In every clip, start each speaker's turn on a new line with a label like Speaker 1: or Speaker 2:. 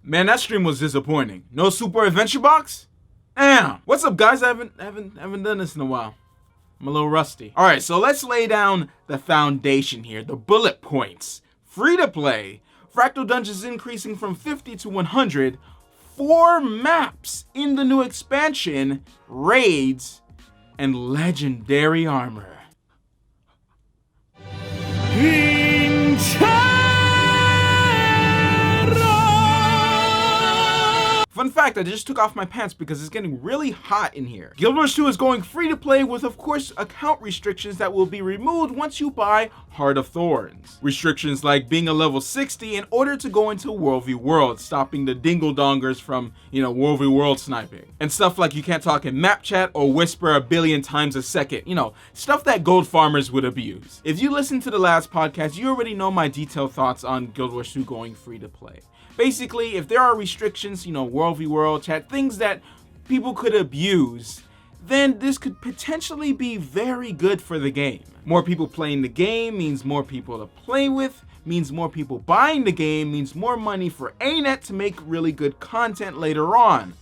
Speaker 1: Man, that stream was disappointing. No super adventure box? Damn. What's up, guys? I haven't done this in a while. I'm a little rusty. All right, so let's lay down the foundation here, the bullet points. Free to play. Fractal Dungeons increasing from 50 to 100. 4 maps in the new expansion, raids, and legendary armor. Fun fact, I just took off my pants because it's getting really hot in here. Guild Wars 2 is going free to play with, of course, account restrictions that will be removed once you buy Heart of Thorns. Restrictions like being a level 60 in order to go into World v World, stopping the dingle-dongers from, World v World sniping. And stuff like you can't talk in map chat or whisper a billion times a second, stuff that gold farmers would abuse. If you listened to the last podcast, you already know my detailed thoughts on Guild Wars 2 going free to play. Basically, if there are restrictions, World v World chat, things that people could abuse, then this could potentially be very good for the game. More people playing the game means more people to play with, means more people buying the game, means more money for ANET to make really good content later on.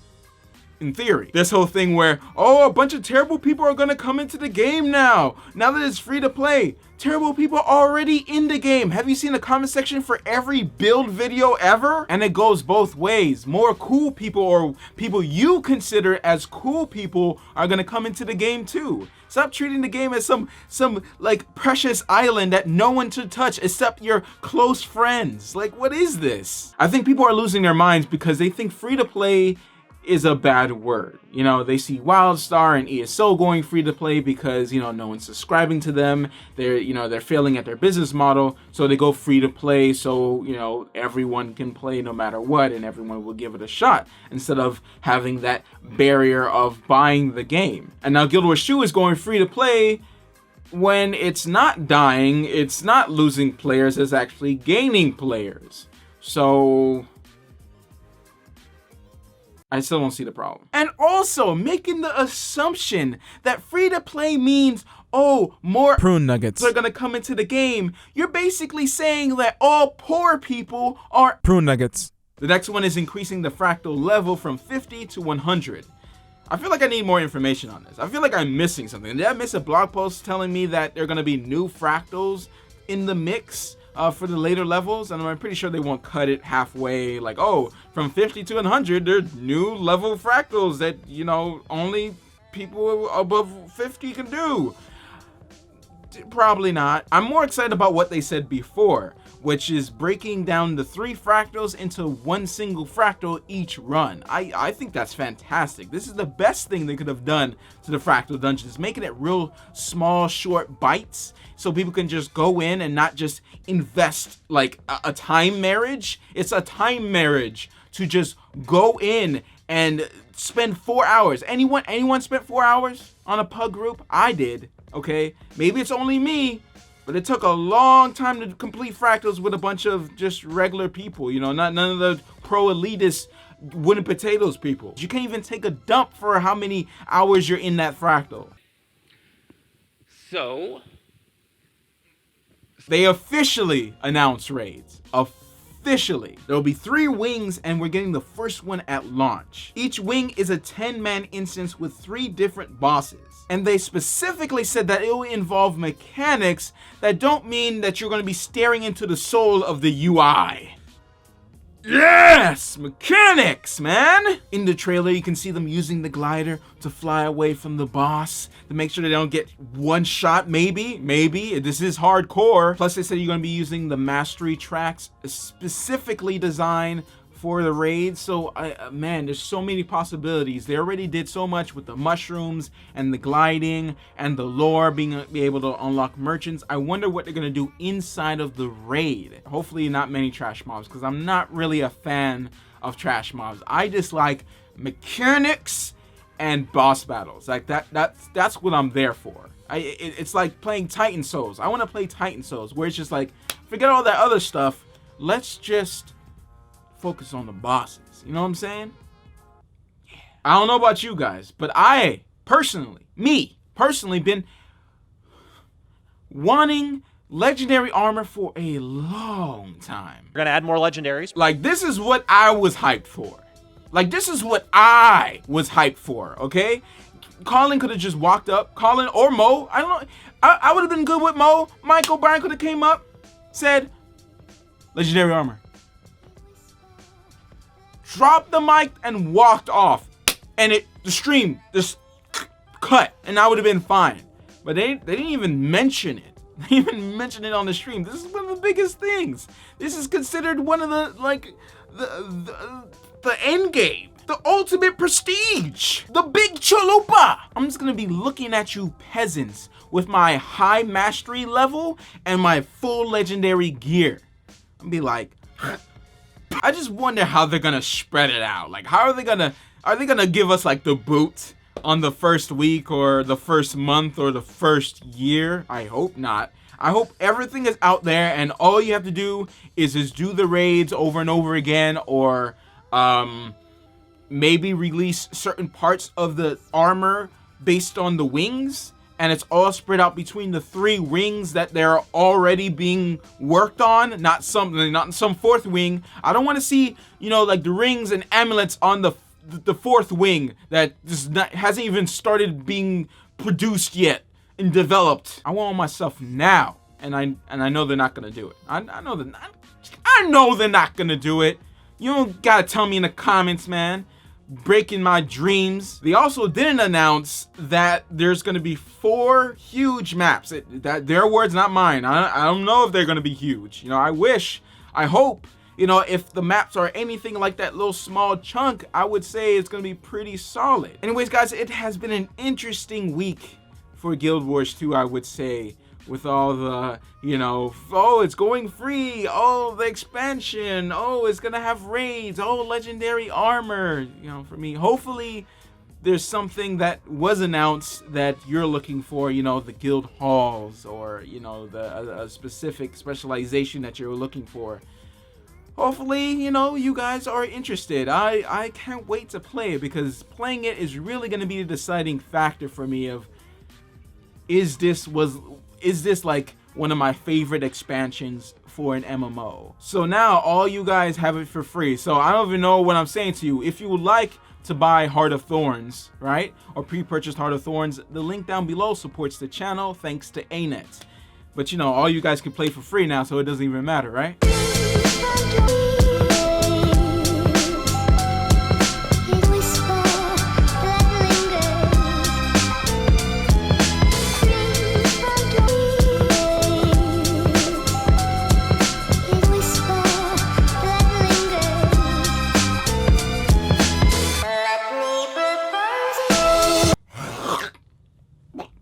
Speaker 1: In theory, this whole thing where, a bunch of terrible people are gonna come into the game now that it's free to play. Terrible people already in the game. Have you seen the comment section for every build video ever? And it goes both ways. More cool people or people you consider as cool people are gonna come into the game too. Stop treating the game as some like precious island that no one should touch except your close friends. Like, what is this? I think people are losing their minds because they think free to play is a bad word. They see WildStar and ESO going free to play because, no one's subscribing to them. They're failing at their business model. So they go free to play so, everyone can play no matter what and everyone will give it a shot instead of having that barrier of buying the game. And now Guild Wars 2 is going free to play when it's not dying, it's not losing players, it's actually gaining players. So I still don't see the problem. And also making the assumption that free to play means, more
Speaker 2: prune nuggets
Speaker 1: are gonna come into the game. You're basically saying that all poor people are
Speaker 2: prune nuggets.
Speaker 1: The next one is increasing the fractal level from 50 to 100. I feel like I need more information on this. I feel like I'm missing something. Did I miss a blog post telling me that there are gonna be new fractals in the mix for the later levels? And I'm pretty sure they won't cut it halfway, like, from 50 to 100, there's new level fractals that, only people above 50 can do. Probably not. I'm more excited about what they said before, which is breaking down the 3 fractals into one single fractal each run. I think that's fantastic. This is the best thing they could have done to the fractal dungeons, making it real small, short bites so people can just go in and not just invest like a time marriage. It's a time marriage to just go in and spend 4 hours. Anyone spent 4 hours on a pug group? I did. Okay, maybe it's only me, but it took a long time to complete fractals with a bunch of just regular people, none of the pro elitist wooden potatoes people. You can't even take a dump for how many hours you're in that fractal.
Speaker 3: So
Speaker 1: they officially announced raids. Officially. There will be 3 wings and we're getting the first one at launch. Each wing is a 10-man instance with 3 different bosses. And they specifically said that it will involve mechanics that don't mean that you're going to be staring into the soul of the UI. Yes! Mechanics, man! In the trailer, you can see them using the glider to fly away from the boss to make sure they don't get one shot, maybe. This is hardcore. Plus, they said you're going to be using the mastery tracks specifically designed for the raid. So man, there's so many possibilities. They already did so much with the mushrooms and the gliding and the lore being able to unlock merchants. I wonder what they're gonna do inside of the raid. Hopefully not many trash mobs, because I'm not really a fan of trash mobs. I just like mechanics and boss battles. Like that's what I'm there for. It's like playing Titan Souls. I want to play Titan Souls where it's just like, forget all that other stuff, let's just focus on the bosses. You know what I'm saying? Yeah. I don't know about you guys, but me personally been wanting legendary armor for a long time.
Speaker 2: We're gonna add more legendaries.
Speaker 1: Like, this is what I was hyped for. Like, this is what I was hyped for, okay? Colin could have just walked up. Colin or Mo. I don't know. I would have been good with Mo. Mike O'Brien could have came up, said, legendary armor. Dropped the mic and walked off. And the stream just cut. And I would have been fine. But they didn't even mention it. They didn't even mention it on the stream. This is one of the biggest things. This is considered one of the, like, the end game. The ultimate prestige. The big chalupa. I'm just gonna be looking at you peasants with my high mastery level and my full legendary gear. I'll be like, I just wonder how they're gonna spread it out. Like, how are they gonna give us like the boot on the first week or the first month or the first year? I hope not. I hope everything is out there and all you have to do is just do the raids over and over again, or maybe release certain parts of the armor based on the wings, and it's all spread out between the 3 wings that they're already being worked on, not some 4th wing. I don't want to see, you know, like the rings and amulets on the 4th wing that just hasn't even started being produced yet and developed. I want myself now, and I know they're not gonna do it. I know they're not gonna do it. You don't gotta tell me in the comments, man. Breaking my dreams. They also didn't announce that there's gonna be 4 huge maps. That their words, not mine. I don't know if they're gonna be huge. You know, I hope, you know, if the maps are anything like that little small chunk, I would say it's gonna be pretty solid. Anyways, guys, it has been an interesting week for Guild Wars 2, I would say. With all the, you know, oh, it's going free, oh, the expansion, oh, it's gonna have raids, oh, legendary armor, you know, for me. Hopefully there's something that was announced that you're looking for, you know, the guild halls, or, you know, a specific specialization that you're looking for. Hopefully, you know, you guys are interested. I can't wait to play it, because playing it is really gonna be the deciding factor for me of, is this like one of my favorite expansions for an MMO? So now all you guys have it for free. So I don't even know what I'm saying to you. If you would like to buy Heart of Thorns, right, or pre-purchased Heart of Thorns, the link down below supports the channel thanks to ANET. But you know, all you guys can play for free now, so it doesn't even matter, right?